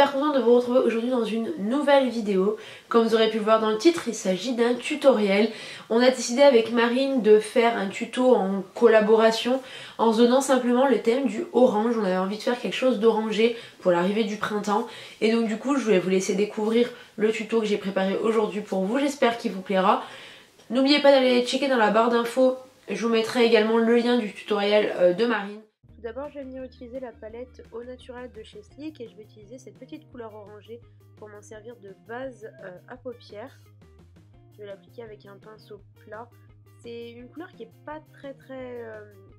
super contente de vous retrouver aujourd'hui dans une nouvelle vidéo. Comme vous aurez pu le voir dans le titre, il s'agit d'un tutoriel. On a décidé avec Marine de faire un tuto en collaboration en se donnant simplement le thème du orange. On avait envie de faire quelque chose d'orangé pour l'arrivée du printemps. Et donc du coup je voulais vous laisser découvrir le tuto que j'ai préparé aujourd'hui pour vous. J'espère qu'il vous plaira. N'oubliez pas d'aller checker dans la barre d'infos. Je vous mettrai également le lien du tutoriel de Marine. Tout d'abord, je vais venir utiliser la palette Au Naturel de chez Sleek et je vais utiliser cette petite couleur orangée pour m'en servir de base à paupières. Je vais l'appliquer avec un pinceau plat. C'est une couleur qui est pas très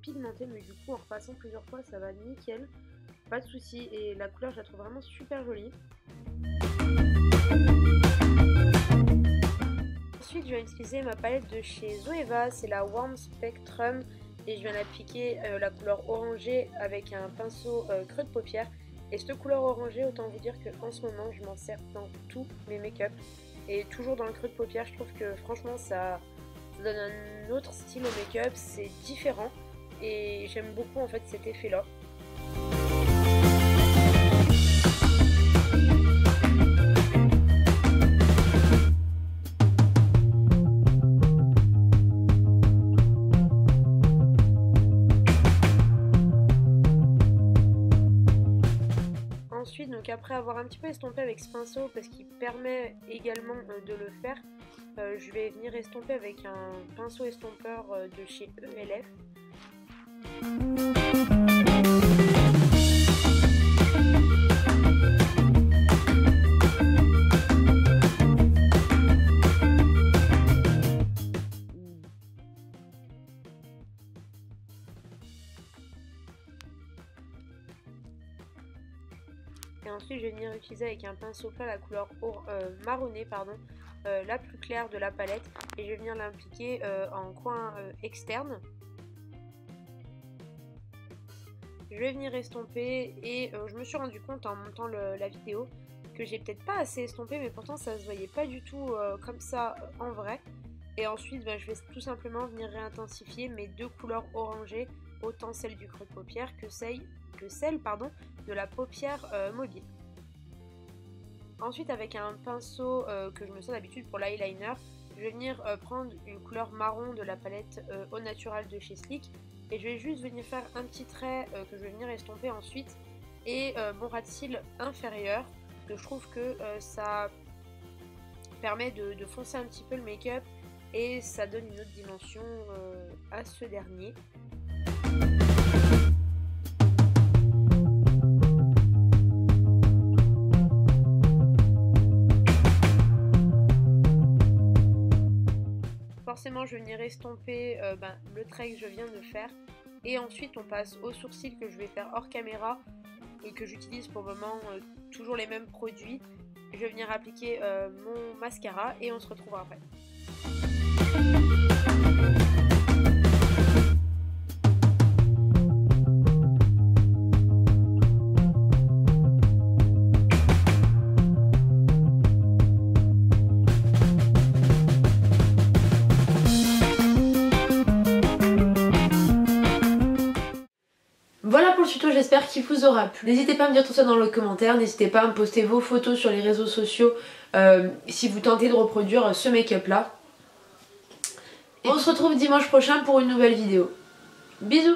pigmentée, mais du coup en repassant plusieurs fois ça va nickel, pas de souci, et la couleur je la trouve vraiment super jolie. Ensuite je vais utiliser ma palette de chez Zoeva, c'est la Warm Spectrum, et je viens d'appliquer la couleur orangée avec un pinceau creux de paupière. Et cette couleur orangée, autant vous dire qu'en ce moment je m'en sers dans tous mes make-up, et toujours dans le creux de paupière. Je trouve que franchement ça donne un autre style au make-up, c'est différent et j'aime beaucoup en fait cet effet là. Ensuite, donc après avoir un petit peu estompé avec ce pinceau, parce qu'il permet également de le faire, je vais venir estomper avec un pinceau estompeur de chez ELF. Et ensuite je vais venir utiliser avec un pinceau plat la couleur marronnée, la plus claire de la palette, et je vais venir l'appliquer en coin externe. Je vais venir estomper et je me suis rendu compte en montant la vidéo que j'ai peut-être pas assez estompé, mais pourtant ça se voyait pas du tout comme ça en vrai. Et ensuite je vais tout simplement venir réintensifier mes deux couleurs orangées, autant celle du creux de paupière que celle de la paupière mobile. Ensuite, avec un pinceau que je me sers d'habitude pour l'eyeliner, je vais venir prendre une couleur marron de la palette Au Naturel de chez Sleek, et je vais juste venir faire un petit trait que je vais venir estomper ensuite, et mon ras de cils inférieur, parce que je trouve que ça permet de foncer un petit peu le make-up et ça donne une autre dimension à ce dernier. Forcément je vais venir estomper le trait que je viens de faire, et ensuite on passe aux sourcils que je vais faire hors caméra et que j'utilise pour le moment toujours les mêmes produits. Je vais venir appliquer mon mascara et on se retrouve après. Voilà pour le tuto, j'espère qu'il vous aura plu. N'hésitez pas à me dire tout ça dans le commentaire, n'hésitez pas à me poster vos photos sur les réseaux sociaux si vous tentez de reproduire ce make-up là. Et on se retrouve dimanche prochain pour une nouvelle vidéo. Bisous!